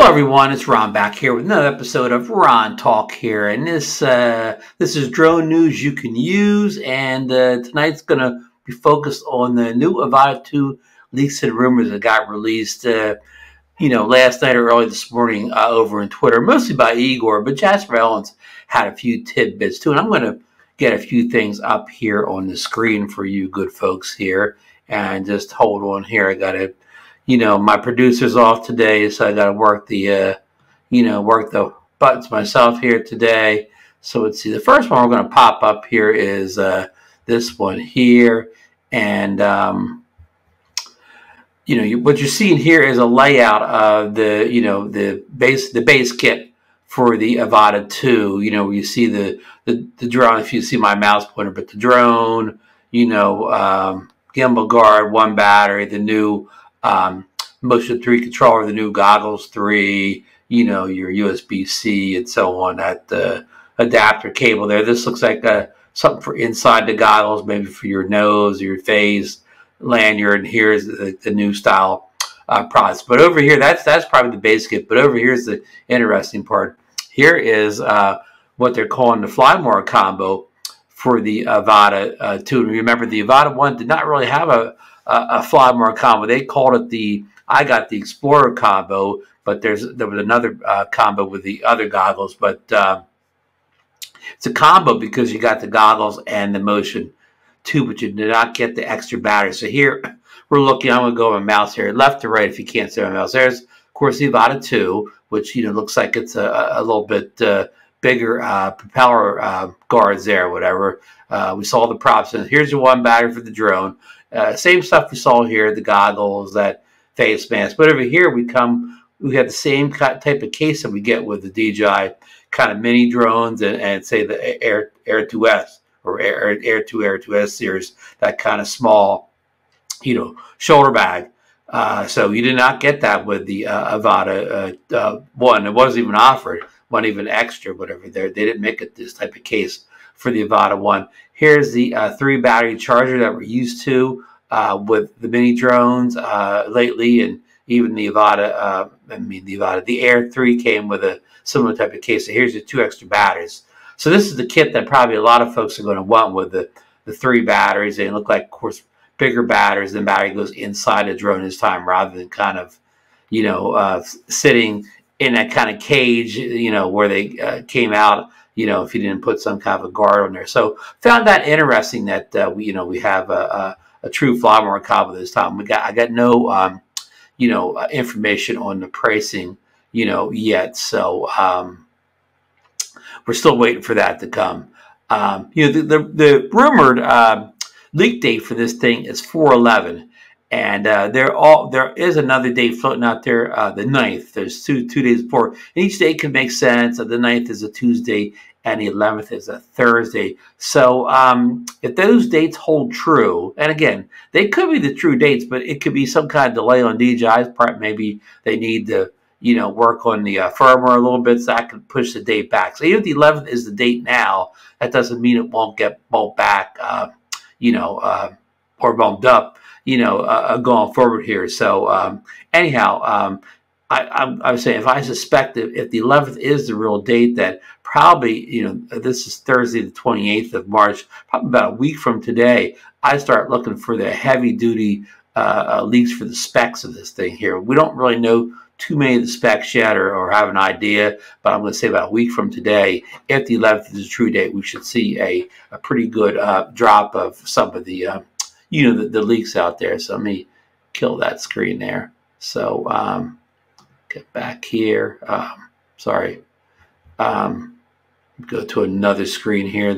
everyone, it's Ron back here with another episode of Ron Talk here, and this is drone news you can use, and tonight's going to be focused on the new Avata 2 leaks and rumors that got released, last night or early this morning over on Twitter, mostly by Igor, but Jasper had a few tidbits too, and I'm going to get a few things up here on the screen for you good folks here, and just hold on here. I got to. My producer's off today, so I got to work the, work the buttons myself here today. So let's see. The first one we're going to pop up here is this one here, and what you're seeing here is a layout of the base kit for the Avata 2. Where you see the drone. If you see my mouse pointer, but the drone, gimbal guard, one battery, the new motion 3 controller, the new goggles 3, your USB-C and so on, that adapter cable there. This looks like something for inside the goggles, maybe for your nose or your face, lanyard. And here's the new style products. But over here, that's probably the base kit. But over here's the interesting part. Here is what they're calling the Flymore combo for the Avata 2. And remember, the Avata 1 did not really have a Flymore combo. They called it I got the Explorer combo, but there was another combo with the other goggles. But it's a combo because you got the goggles and the Motion 2, but you did not get the extra battery. So here we're looking. I'm going to go with my mouse here, left to right if you can't see my mouse. There's, of course, the Avata 2, which looks like it's a little bit bigger propeller guards there, whatever. We saw the props. And here's your one battery for the drone. Same stuff we saw here, the goggles, that face mask. But over here we have the same type of case that we get with the DJI kind of mini drones and say the Air 2S or Air 2S series, that kind of small, shoulder bag. So you did not get that with the Avata 1. It wasn't even offered, wasn't even extra, whatever. They didn't make it this type of case for the Avata 1. Here's the 3 battery charger that we're used to with the mini drones lately, and even the Avata, the Air 3 came with a similar type of case. So here's the 2 extra batteries. So this is the kit that probably a lot of folks are going to want with the 3 batteries. They look like, of course, bigger batteries. The battery goes inside the drone this time rather than kind of, sitting in that kind of cage, where they came out, if you didn't put some kind of a guard on there. So found that interesting that we have a true Flymore combo this time. I got no information on the pricing yet. So we're still waiting for that to come. The rumored leak date for this thing is 4/11. And there is another date floating out there, the 9th. There's two days before. And each day can make sense. The 9th is a Tuesday, and the 11th is a Thursday. So if those dates hold true, and again, they could be the true dates, but it could be some kind of delay on DJI's part. Maybe they need to, work on the firmware a little bit, so that could push the date back. So even if the 11th is the date now, that doesn't mean it won't get bumped back, or bumped up. Going forward here. So anyhow, I was saying, if I suspect if the 11th is the real date, that probably, this is Thursday the 28th of March, probably about a week from today, I start looking for the heavy-duty leaks for the specs of this thing here. We don't really know too many of the specs yet or have an idea, but I'm going to say about a week from today, if the 11th is a true date, we should see a pretty good drop of some of the the leaks out there. So let me kill that screen there. So get back here. Sorry. Go to another screen here.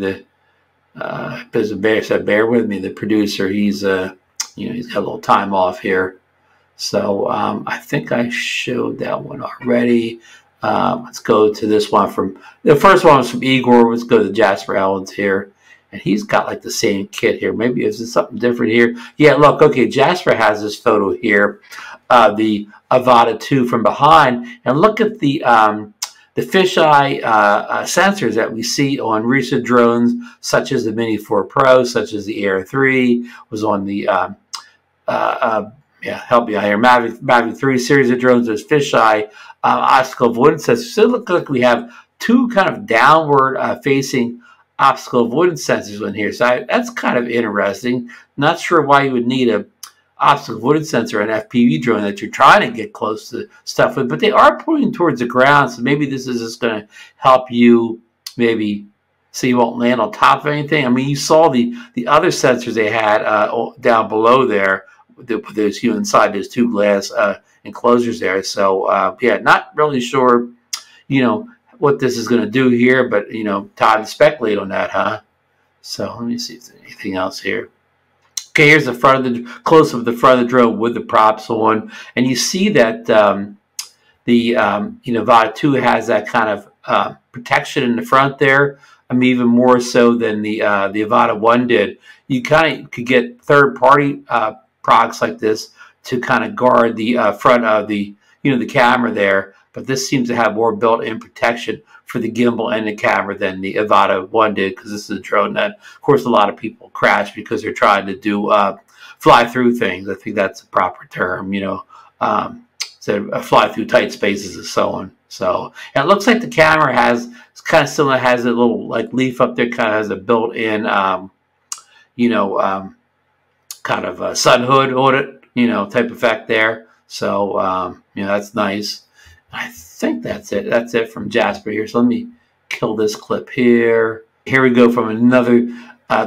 Bear with me. The producer, he's he's got a little time off here. So I think I showed that one already. Let's go to this one from the first one was from Igor. Let's go to Jasper Ellens here. And he's got like the same kit here. Maybe is it something different here? Yeah, look, okay, Jasper has this photo here, the Avata 2 from behind. And look at the fisheye sensors that we see on recent drones, such as the Mini 4 Pro, such as the Air 3, was on the yeah, help you out here. Mavic 3 series of drones. There's fisheye obstacle avoidance sensors. So it looks like we have two kind of downward facing obstacle avoidance sensors in here. So that's kind of interesting. Not sure why you would need a obstacle avoidance sensor on an FPV drone that you're trying to get close to stuff with, but they are pointing towards the ground. So maybe this is just going to help you maybe so you won't land on top of anything. I mean, you saw the other sensors they had down below there. There's inside those two glass enclosures there. So yeah, not really sure, what this is going to do here, but time to speculate on that, huh? So let me see if there's anything else here. Okay, here's the front of the close up of the front of the drone with the props on, and you see that the Avata 2 has that kind of protection in the front there. I mean, even more so than the Avata 1 did. You kind of could get third-party products like this to kind of guard the front of the the camera there, but this seems to have more built-in protection for the gimbal and the camera than the Avata 1 did, because this is a drone that, of course, a lot of people crash because they're trying to do fly-through things. I think that's a proper term, so fly through tight spaces and so on. So, and it looks like the camera it's kind of similar, has a little like leaf up there, kind of has a built-in, kind of a sun hood on it, type effect there. So, that's nice. I think that's it. That's it from Jasper here. So let me kill this clip here. Here we go from another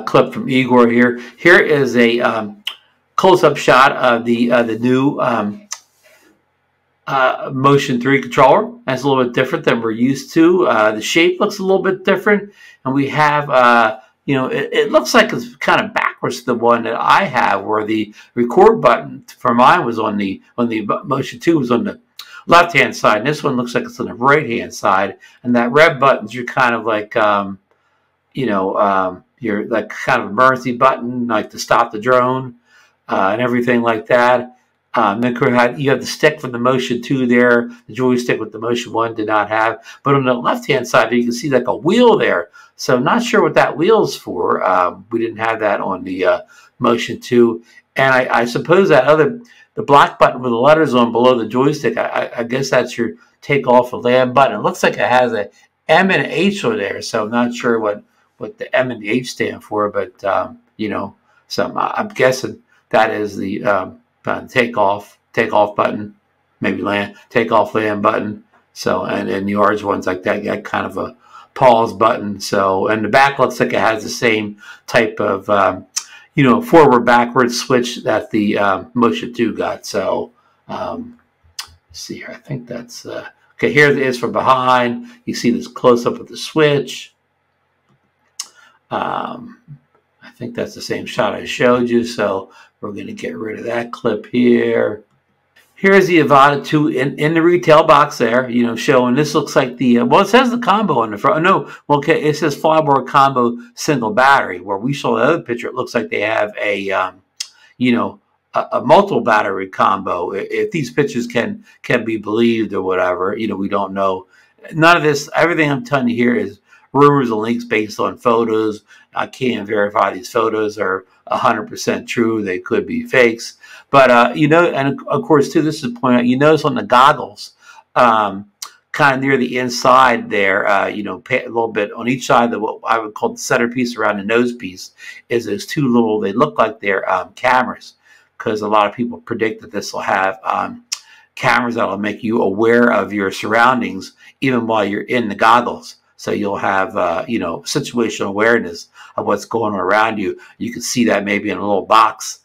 clip from Igor here. Here is a close-up shot of the new Motion 3 controller. That's a little bit different than we're used to. The shape looks a little bit different, and we have it looks like it's kind of backwards to the one that I have, where the record button for mine was on the Motion 2 was on the left-hand side, and this one looks like it's on the right-hand side. And that red button's your kind of like your like kind of emergency button, like to stop the drone and everything like that. Then you have the stick from the Motion 2 there. The joystick with the Motion 1 did not have. But on the left-hand side, you can see like a wheel there. So I'm not sure what that wheel's for. We didn't have that on the Motion 2. And I suppose that the black button with the letters on below the joystick, I guess that's your take off or land button. It looks like it has a M and an H on there. So I'm not sure what the M and the H stand for. But, so I'm guessing that is the takeoff button, maybe takeoff land button. So and the orange ones like that got kind of a pause button. So, and the back looks like it has the same type of forward backward switch that the Motion 2 got. So let's see here. I think that's okay. Here it is from behind. You see this close up of the switch. I think that's the same shot I showed you. So we're going to get rid of that clip here. Here's the Avata 2 in the retail box there, showing this looks like the, it says the combo on the front. No, well, okay, it says flyboard combo single battery, where we saw the other picture. It looks like they have a multiple battery combo. If these pictures can be believed or whatever, we don't know. None of this, everything I'm telling you here is rumors and leaks based on photos. I can't verify these photos are 100% true. They could be fakes. But, and of course, too, this is pointing out, you notice on the goggles, kind of near the inside there, a little bit on each side of what I would call the centerpiece around the nose piece, is those two little, they look like they're cameras, because a lot of people predict that this will have cameras that will make you aware of your surroundings even while you're in the goggles. So you'll have, situational awareness of what's going on around you. You can see that maybe in a little box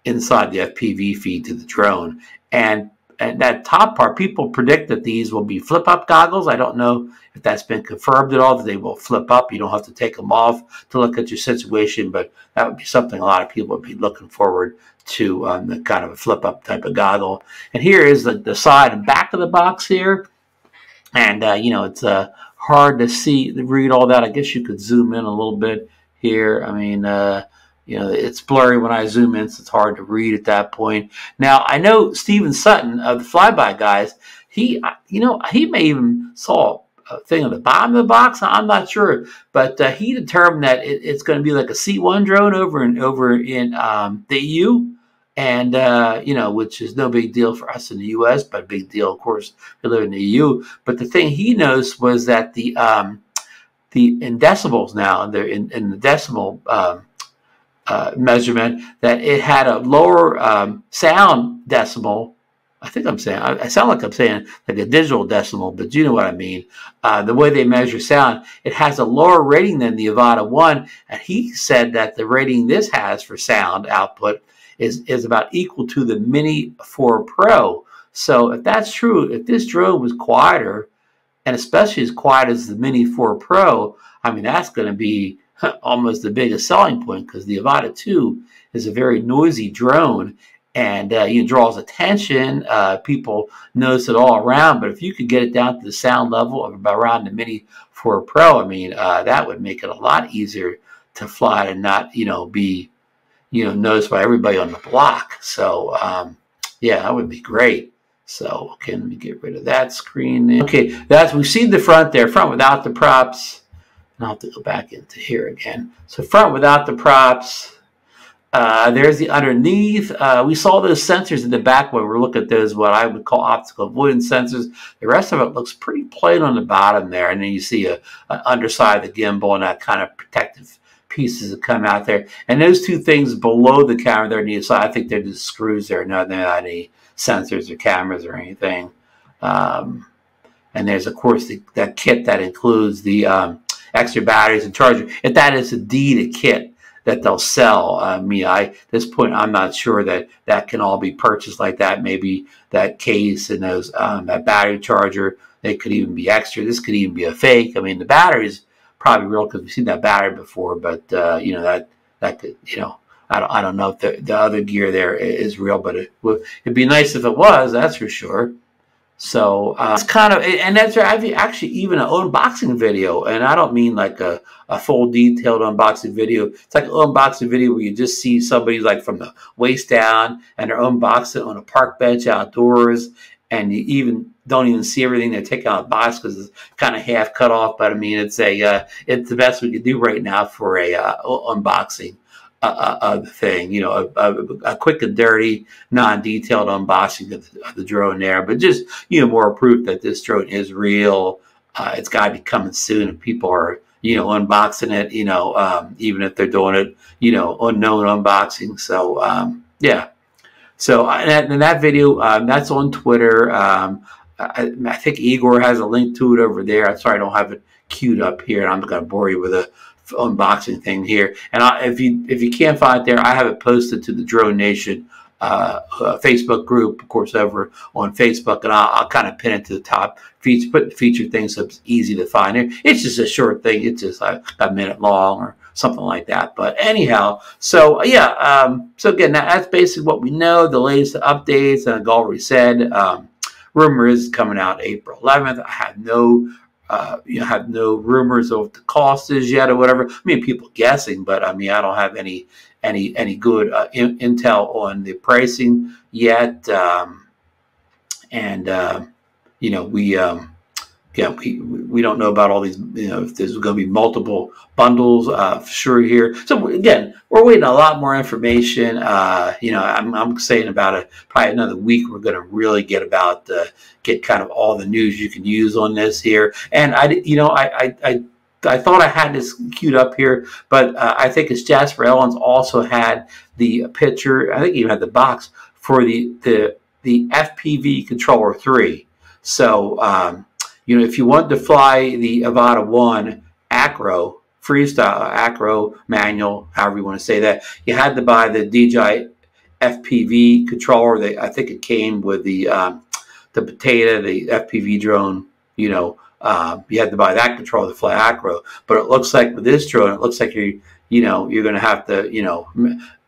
inside the FPV feed to the drone. And that top part, people predict that these will be flip-up goggles. I don't know if that's been confirmed at all, that they will flip up. You don't have to take them off to look at your situation, but that would be something a lot of people would be looking forward to, the kind of a flip-up type of goggle. And here is the side and back of the box here. And, it's hard to read all that. I guess you could zoom in a little bit here. I mean, it's blurry when I zoom in, so it's hard to read at that point. Now, I know Steven Sutton of the Flyby guys, he may even saw a thing on the bottom of the box. I'm not sure, but he determined that it's going to be like a C1 drone over in the EU. and you know, which is no big deal for us in the U.S., but a big deal, of course, we live in the EU. But the thing he noticed was that the in decibels now, they're in the decimal measurement, that it had a lower sound decimal. I think I'm saying, I sound like I'm saying like a digital decimal, but you know what I mean. The way they measure sound, it has a lower rating than the Avata 1. And he said that the rating this has for sound output is about equal to the Mini 4 Pro. So if that's true, if this drone was quieter, and especially as quiet as the Mini 4 Pro, I mean, that's going to be almost the biggest selling point, because the Avata 2 is a very noisy drone, and it draws attention. People notice it all around, but if you could get it down to the sound level of about around the Mini 4 Pro, I mean, that would make it a lot easier to fly and not, you know, be, you know, noticed by everybody on the block. So, yeah, that would be great. So, okay, let me get rid of that screen. Okay, we've seen the front there, front without the props. And I'll have to go back into here again. So front without the props. There's the underneath. We saw those sensors in the back when we look at those, what I would call optical avoidance sensors. The rest of it looks pretty plain on the bottom there. And then you see a underside of the gimbal and that kind of protective pieces that come out there. And those two things below the camera there on the side, I think they're just screws there, not any sensors or cameras or anything. And there's, of course, that kit that includes the extra batteries and charger. If that is indeed a kit that they'll sell, at this point, I'm not sure that that can all be purchased like that. Maybe that case and those that battery charger, they could even be extra. This could even be a fake. I mean, the battery's probably real because we've seen that battery before, but you know, that could, you know, I don't know if the other gear there is real, but it'd be nice if it was. That's for sure. So it's kind of, and that's actually even an unboxing video, and I don't mean like a full detailed unboxing video. It's like an unboxing video where you just see somebody like from the waist down, and they're unboxing on a park bench outdoors, and you don't even see everything they take out of the box because it's kind of half cut off. But I mean, it's the best we could do right now for a unboxing thing, you know, a quick and dirty, non-detailed unboxing of the drone there, but just, you know, more proof that this drone is real. It's got to be coming soon, and people are, you know, unboxing it, you know, even if they're doing it, you know, unknown unboxing. So, yeah. So, and that video, that's on Twitter. I think Igor has a link to it over there. I'm sorry I don't have it queued up here, and I'm going to bore you with a unboxing thing here. And if you can't find it there, I have it posted to the Drone Nation Facebook group, of course, over on Facebook, and I'll kind of pin it to the top, put the featured thing so it's easy to find it. It's just a short thing. It's just a minute long or something like that. But anyhow, so yeah, so again, that's basically what we know, the latest updates, and I've already said, rumor is coming out April 11th. I have no have no rumors of what the cost is yet or whatever. I mean, people guessing, but I mean, I don't have any good intel on the pricing yet. You know, we don't know about all these, you know, if there's going to be multiple bundles for sure here. So again, we're waiting a lot more information. You know, I'm saying about probably another week, we're going to really get kind of all the news you can use on this here. And I thought I had this queued up here, but I think it's Jasper Ellens also had the picture. I think he even had the box for the FPV Controller 3. So, you know, if you want to fly the Avata 1 Acro, freestyle Acro manual, however you want to say that, you had to buy the DJI FPV controller. I think it came with the Potato, the FPV drone, you know. You had to buy that controller to fly Acro. But it looks like with this drone, it looks like you're going to have to, you know,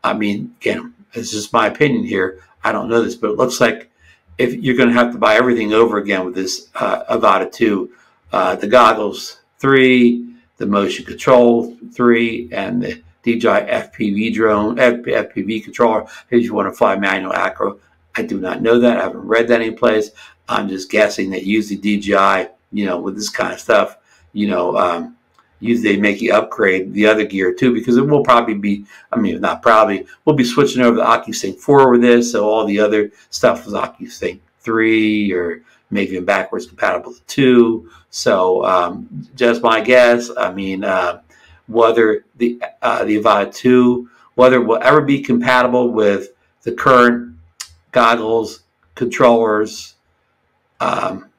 I mean, again, it's just my opinion here. I don't know this, but it looks like if you're going to have to buy everything over again with this Avata 2, the goggles 3, the motion control 3, and the DJI FPV drone, FPV controller, if you want to fly manual Acro. I do not know that. I haven't read that anyplace. I'm just guessing that usually DJI, you know, with this kind of stuff, you know, usually they make you upgrade the other gear too, because it will probably be, I mean, not probably, we'll be switching over to OcuSync 4 with this, so all the other stuff was OcuSync 3 or maybe even backwards compatible to 2. So just my guess. I mean, whether the Avata 2, whether it will ever be compatible with the current goggles, controllers,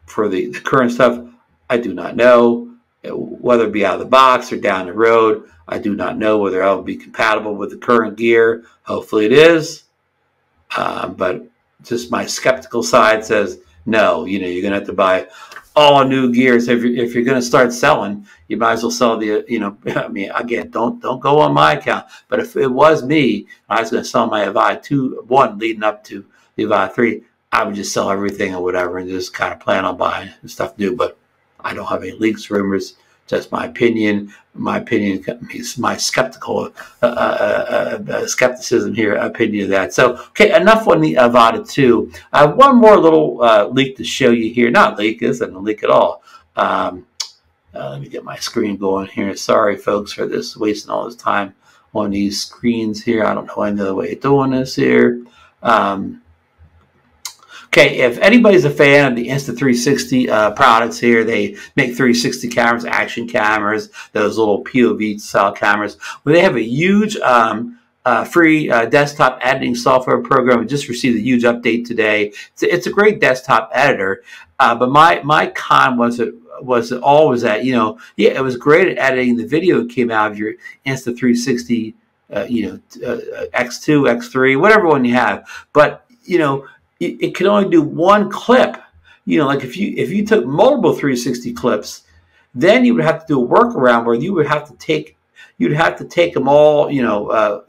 for the current stuff, I do not know. Whether it be out of the box or down the road, I do not know whether it will be compatible with the current gear. Hopefully it is. But just my skeptical side says, no, you know, you're going to have to buy all new gear. So if you're going to start selling, you might as well sell the, you know, I mean, again, don't go on my account. But if it was me, I was going to sell my Avata 1 leading up to the Avata 3, I would just sell everything or whatever and just kind of plan on buying stuff new. But I don't have any leaks, rumors, just my opinion. My opinion is my skeptical skepticism here, opinion of that. So, okay, enough on the Avata 2. I have one more little leak to show you here. Not leak, this isn't a leak at all. Let me get my screen going here. Sorry, folks, for this, wasting all this time on these screens here. I don't know any other way of doing this here. Okay, if anybody's a fan of the Insta360 products here, they make 360 cameras, action cameras, those little POV style cameras. Well, they have a huge free desktop editing software program. We just received a huge update today. It's a great desktop editor, but my con was always that, you know, yeah, it was great at editing the video that came out of your Insta360, X2, X3, whatever one you have, but you know, it can only do one clip. You know, like if you took multiple 360 clips, then you would have to do a workaround where you would have to take them all, you know,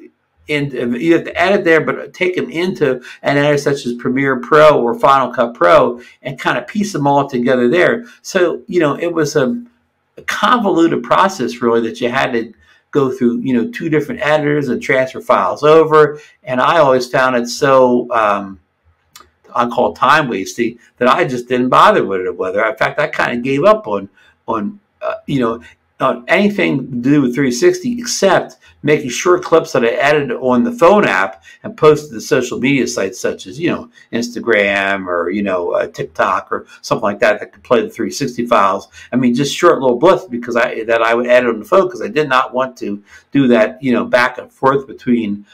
you have to edit there, but take them into an editor such as Premiere Pro or Final Cut Pro and kind of piece them all together there. So, you know, it was a convoluted process really that you had to go through, you know, 2 different editors and transfer files over. And I always found it so I call time wasting that I just didn't bother with it. In fact, I kind of gave up on anything to do with 360 except making short clips that I edited on the phone app and posted to social media sites such as, you know, Instagram or, you know, TikTok or something like that that could play the 360 files. I mean, just short little blips because I would edit on the phone because I did not want to do that, you know, back and forth between,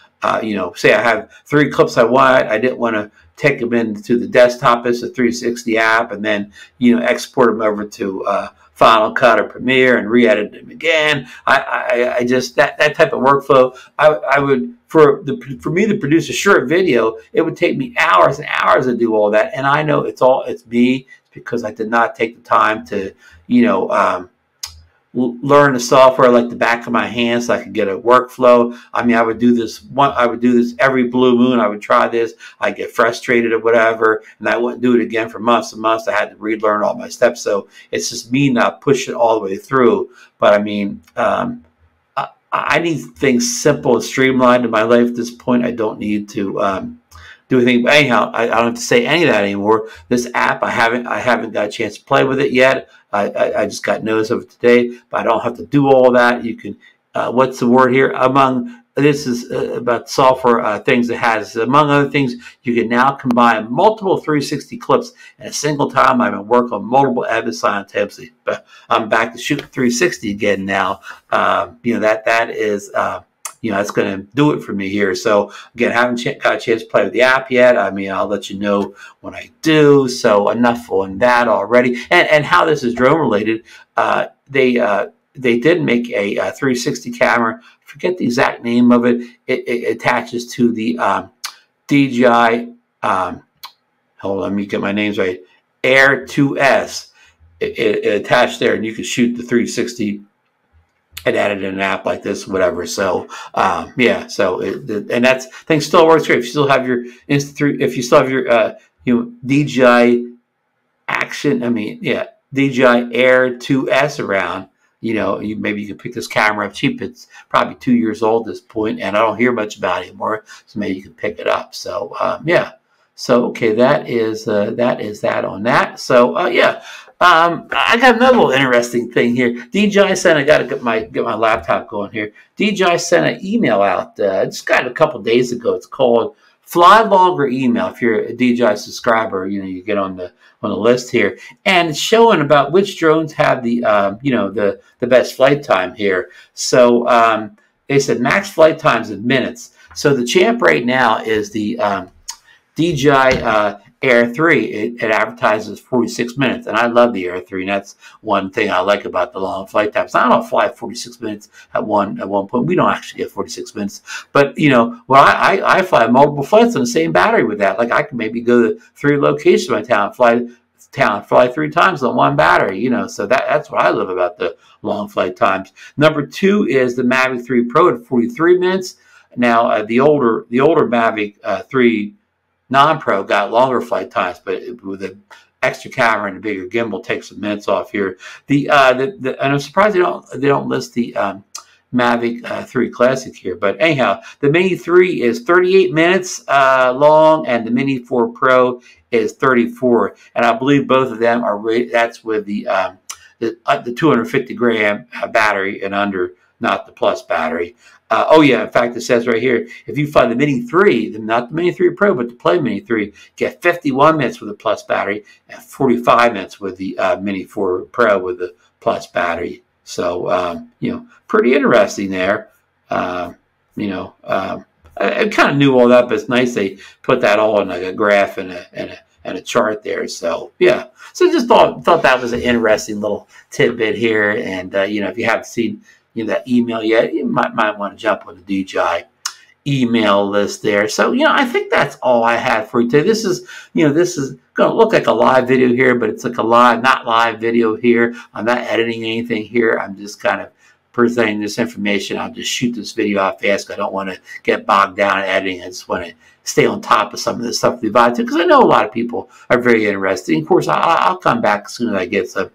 you know, say I have 3 clips I want. I didn't want to take them into the desktop as a 360 app and then, you know, export them over to Final Cut or Premiere and re-edit them again. I just, that type of workflow, I would, for me to produce a short video, it would take me hours and hours to do all that. And I know it's me because I did not take the time to, you know, learn the software like the back of my hand so I could get a workflow. I mean, I would do this every blue moon. I would try this. I'd get frustrated or whatever, and I wouldn't do it again for months and months. I had to relearn all my steps. So it's just me not pushing all the way through. But I mean, I need things simple and streamlined in my life at this point. I don't need to do anything. But anyhow, I don't have to say any of that anymore. This app, I haven't got a chance to play with it yet. I just got notice of it today, but I don't have to do all that. You can, what's the word here? This is about software things it has. Among other things, you can now combine multiple 360 clips in a single time. I've been working on multiple edits simultaneously, but I'm back to shooting 360 again now. You know, that is, you know, that's going to do it for me here. So again, I haven't got a chance to play with the app yet. I mean, I'll let you know when I do. So enough on that already. And how this is drone related, they did make a 360 camera. I forget the exact name of it. It attaches to the DJI, hold on, let me get my names right, Air 2S. It attached there, and you can shoot the 360 and added in an app like this, whatever. So yeah, so and that's thing still works great. If you still have your if you still have your you know, DJI Action, I mean, yeah, DJI Air 2S around, you know, maybe you can pick this camera up cheap. It's probably 2 years old at this point, and I don't hear much about it anymore. So maybe you can pick it up. So yeah. So okay, that is that on that. So yeah. I got another little interesting thing here. DJI sent. I got to get my laptop going here. DJI sent an email out. Just got it a couple days ago. It's called Fly Longer Email. If you're a DJI subscriber, you get on the list here, and it's showing about which drones have the the best flight time here. So they said max flight times in minutes. So the champ right now is the DJI Air 3. It advertises 46 minutes, and I love the Air 3, and that's one thing I like about the long flight times. I don't fly 46 minutes at one point. We don't actually get 46 minutes, but well, I fly multiple flights on the same battery with that. Like I can maybe go to 3 locations in my town, fly 3 times on one battery. So that's what I love about the long flight times. Number 2 is the Mavic 3 Pro at 43 minutes. Now the older Mavic 3 non-Pro got longer flight times, but with an extra camera and a bigger gimbal, takes some minutes off here. And I'm surprised they don't list the Mavic 3 Classic here. But anyhow, the Mini 3 is 38 minutes long, and the Mini 4 Pro is 34. And I believe both of them are that's with the 250 gram battery and under, not the Plus battery. Oh yeah, in fact, it says right here, if you fly the Mini 3, not the Mini 3 Pro, but the Play Mini 3, get 51 minutes with the Plus battery and 45 minutes with the Mini 4 Pro with the Plus battery. So, pretty interesting there. I kind of knew all that, but it's nice they put that all in like a graph and a chart there. So yeah, so just thought that was an interesting little tidbit here. And if you haven't seen that email yet, you might want to jump on the DJI email list there. So I think that's all I had for you today. This is going to look like a live video here, but it's like a not live video here. I'm not editing anything here. I'm just kind of presenting this information. I'll just shoot this video out fast. I don't want to get bogged down in editing. I just want to stay on top of some of the stuff we've got to, because I know a lot of people are very interested. And of course, I'll come back as soon as I get some.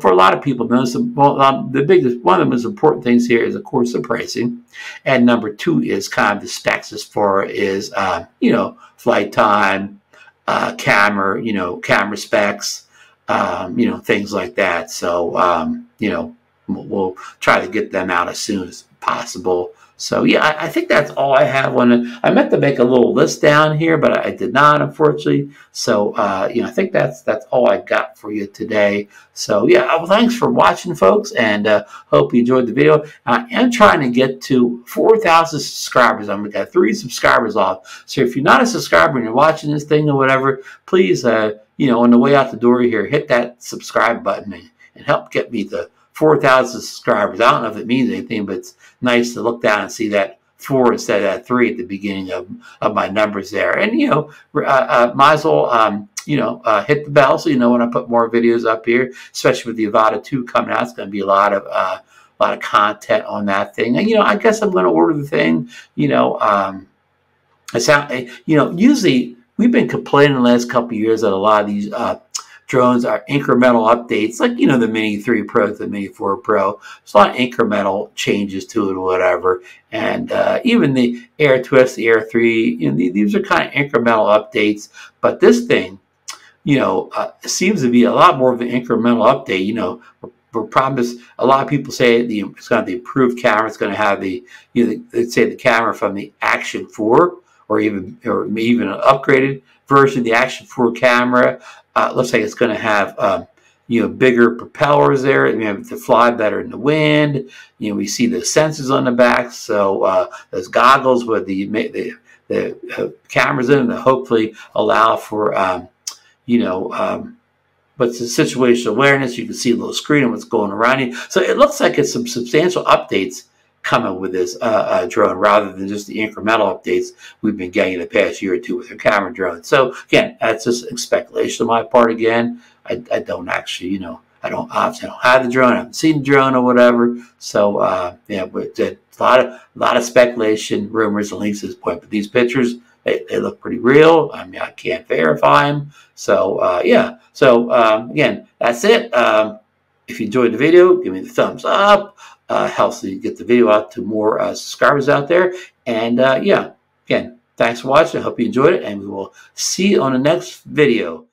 For a lot of people, one of the most important things here is, of course, the pricing, and number 2 is kind of the specs as far as flight time, camera specs, things like that. So we'll try to get them out as soon as possible. So yeah, I think that's all I have on it. I meant to make a little list down here, but I did not, unfortunately. So I think that's all I got for you today. So yeah, well, thanks for watching, folks, and hope you enjoyed the video. I am trying to get to 4,000 subscribers. I'm got 3 subscribers off. So if you're not a subscriber and you're watching this thing or whatever, please, on the way out the door here, hit that subscribe button and help get me the 4,000 subscribers. I don't know if it means anything, but it's nice to look down and see that 4 instead of that 3 at the beginning of my numbers there. And might as well hit the bell so you know when I put more videos up here, especially with the Avata 2 coming out. It's going to be a lot of content on that thing. And I guess I'm going to order the thing. Usually we've been complaining the last couple of years that a lot of these drones are incremental updates, like the Mini 3 Pro to the Mini 4 Pro. There's a lot of incremental changes to it or whatever. And even the Air 2, the Air 3, these are kind of incremental updates. But this thing, seems to be a lot more of an incremental update. We're promised. A lot of people say it's going to have the improved camera. It's going to have let's say the camera from the Action 4, or even an upgraded version of the Action 4 camera. Looks like it's going to have bigger propellers there. To fly better in the wind. We see the sensors on the back. So those goggles with the cameras in them that hopefully allow for what's the situational awareness. You can see a little screen of what's going around you. So it looks like it's some substantial updates coming with this drone, rather than just the incremental updates we've been getting in the past year or 2 with our camera drone. So again, that's just speculation on my part. Again, I don't actually, I don't have the drone. I haven't seen the drone or whatever. So yeah, but a lot of speculation, rumors, and leaks at this point. But these pictures, they look pretty real. I mean, I can't verify them. So yeah. So again, that's it. If you enjoyed the video, give me the thumbs up. Helps you get the video out to more subscribers out there. And yeah, again, thanks for watching. I hope you enjoyed it, and we will see you on the next video.